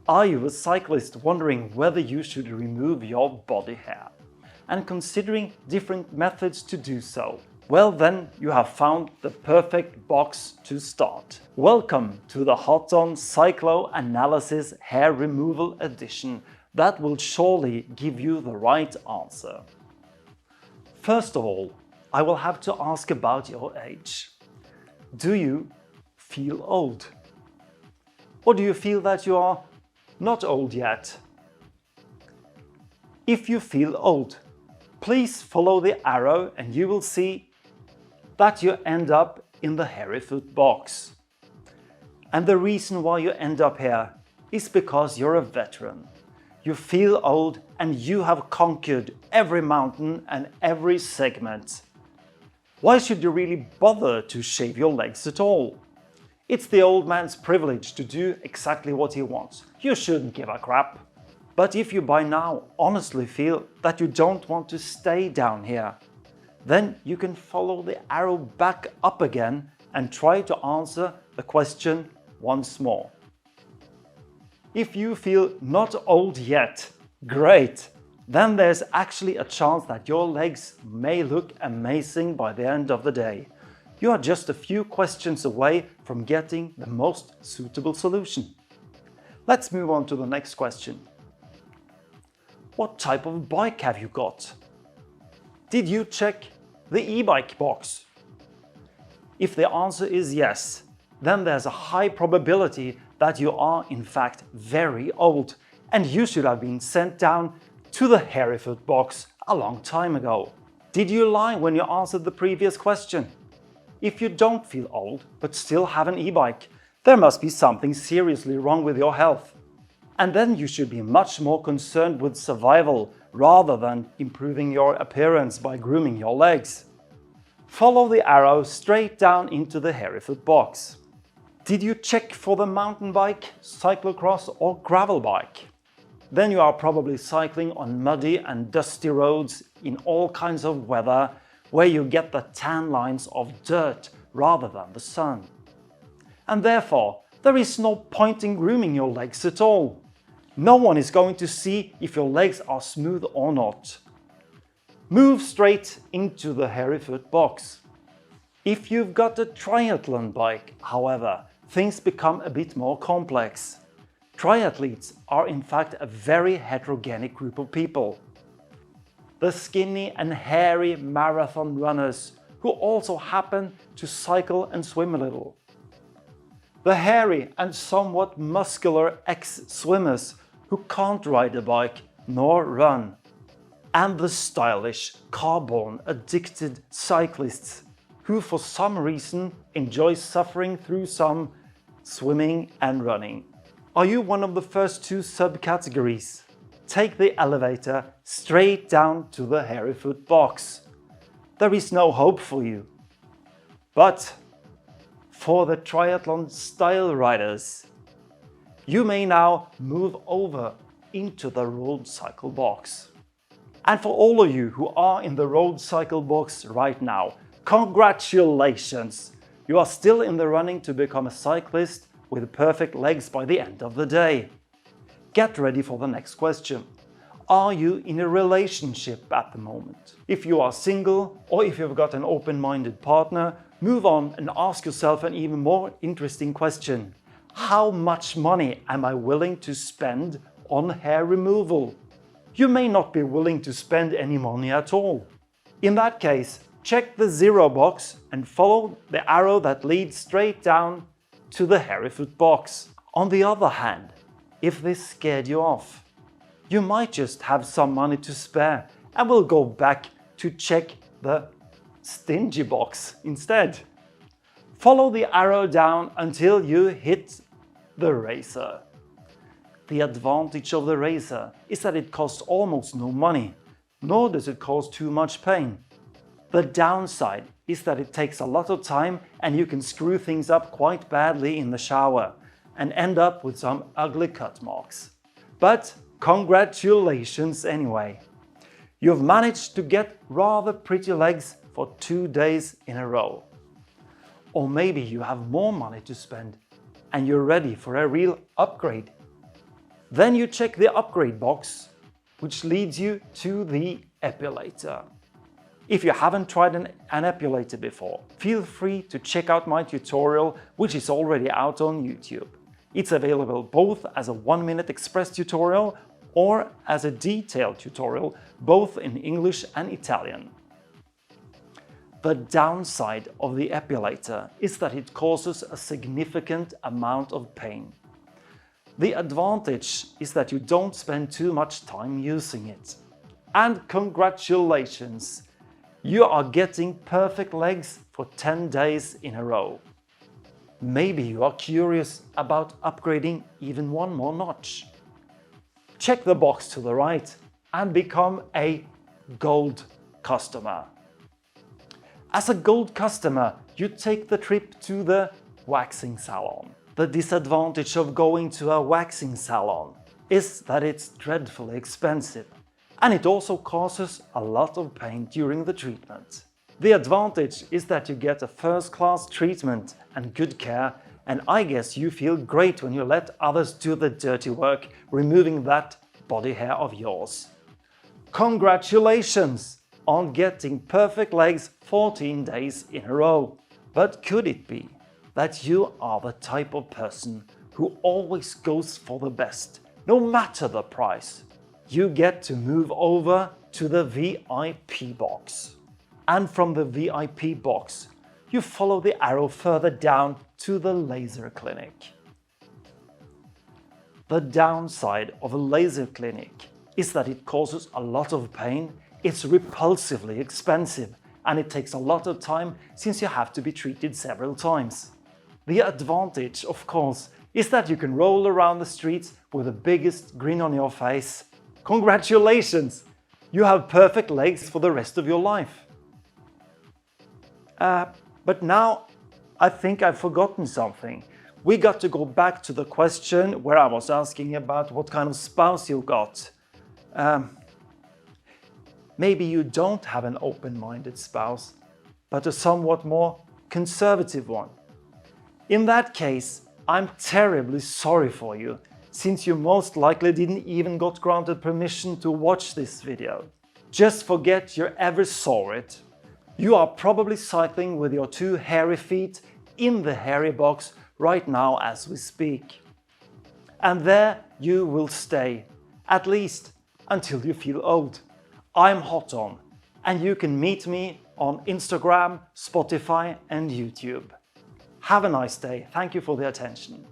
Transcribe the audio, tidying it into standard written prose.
Are you a cyclist wondering whether you should remove your body hair and considering different methods to do so? Well, then you have found the perfect box to start. Welcome to the Hot-On Cyclo Analysis Hair Removal Edition that will surely give you the right answer. First of all, I will have to ask about your age. Do you feel old? Or do you feel that you are not old yet? If you feel old, please follow the arrow and you will see that you end up in the hairy foot box. And the reason why you end up here is because you're a veteran. You feel old and you have conquered every mountain and every segment. Why should you really bother to shave your legs at all? It's the old man's privilege to do exactly what he wants. You shouldn't give a crap. But if you by now honestly feel that you don't want to stay down here, then you can follow the arrow back up again and try to answer the question once more. If you feel not old yet, great! Then there's actually a chance that your legs may look amazing by the end of the day. You are just a few questions away from getting the most suitable solution. Let's move on to the next question. What type of bike have you got? Did you check the e-bike box? If the answer is yes, then there's a high probability that you are in fact very old and you should have been sent down to the hairy foot box a long time ago. Did you lie when you answered the previous question? If you don't feel old but still have an e-bike, there must be something seriously wrong with your health. And then you should be much more concerned with survival rather than improving your appearance by grooming your legs. Follow the arrow straight down into the hairy foot box. Did you check for the mountain bike, cyclocross or gravel bike? Then you are probably cycling on muddy and dusty roads in all kinds of weather where you get the tan lines of dirt rather than the sun. And therefore, there is no point in grooming your legs at all. No one is going to see if your legs are smooth or not. Move straight into the hairy foot box. If you've got a triathlon bike, however, things become a bit more complex. Triathletes are in fact a very heterogenic group of people. The skinny and hairy marathon runners who also happen to cycle and swim a little. The hairy and somewhat muscular ex-swimmers who can't ride a bike nor run. And the stylish, car-born addicted cyclists who for some reason enjoy suffering through some swimming and running. Are you one of the first two subcategories? Take the elevator straight down to the hairy foot box. There is no hope for you. But for the triathlon style riders, you may now move over into the road cycle box. And for all of you who are in the road cycle box right now, congratulations! You are still in the running to become a cyclist with perfect legs by the end of the day. Get ready for the next question. Are you in a relationship at the moment? If you are single or if you've got an open-minded partner, move on and ask yourself an even more interesting question. How much money am I willing to spend on hair removal? You may not be willing to spend any money at all. In that case, check the zero box and follow the arrow that leads straight down to the hairy foot box. On the other hand, if this scared you off, you might just have some money to spare and will go back to check the stingy box instead. Follow the arrow down until you hit the razor. The advantage of the razor is that it costs almost no money, nor does it cause too much pain. The downside is that it takes a lot of time and you can screw things up quite badly in the shower and end up with some ugly cut marks. But congratulations anyway! You've managed to get rather pretty legs for 2 days in a row. Or maybe you have more money to spend and you're ready for a real upgrade. Then you check the upgrade box, which leads you to the epilator. If you haven't tried an epilator before, feel free to check out my tutorial, which is already out on YouTube. It's available both as a 1-minute express tutorial or as a detailed tutorial, both in English and Italian. The downside of the epilator is that it causes a significant amount of pain. The advantage is that you don't spend too much time using it. And congratulations! You are getting perfect legs for 10 days in a row. Maybe you are curious about upgrading even one more notch. Check the box to the right and become a gold customer. As a gold customer, you take the trip to the waxing salon. The disadvantage of going to a waxing salon is that it's dreadfully expensive, and it also causes a lot of pain during the treatment. The advantage is that you get a first-class treatment and good care, and I guess you feel great when you let others do the dirty work, removing that body hair of yours. Congratulations on getting perfect legs 14 days in a row. But could it be that you are the type of person who always goes for the best, no matter the price? You get to move over to the VIP box. And from the VIP box, you follow the arrow further down to the laser clinic. The downside of a laser clinic is that it causes a lot of pain, it's repulsively expensive, and it takes a lot of time since you have to be treated several times. The advantage, of course, is that you can roll around the streets with the biggest grin on your face. Congratulations! You have perfect legs for the rest of your life. But now I think I've forgotten something. We got to go back to the question where I was asking about what kind of spouse you got. Maybe you don't have an open-minded spouse, but a somewhat more conservative one. In that case, I'm terribly sorry for you, since you most likely didn't even got granted permission to watch this video. Just forget you ever saw it. You are probably cycling with your 2 hairy feet in the hairy box right now as we speak. And there you will stay, at least until you feel old. I'm Hot-On, and you can meet me on Instagram, Spotify and YouTube. Have a nice day. Thank you for the attention.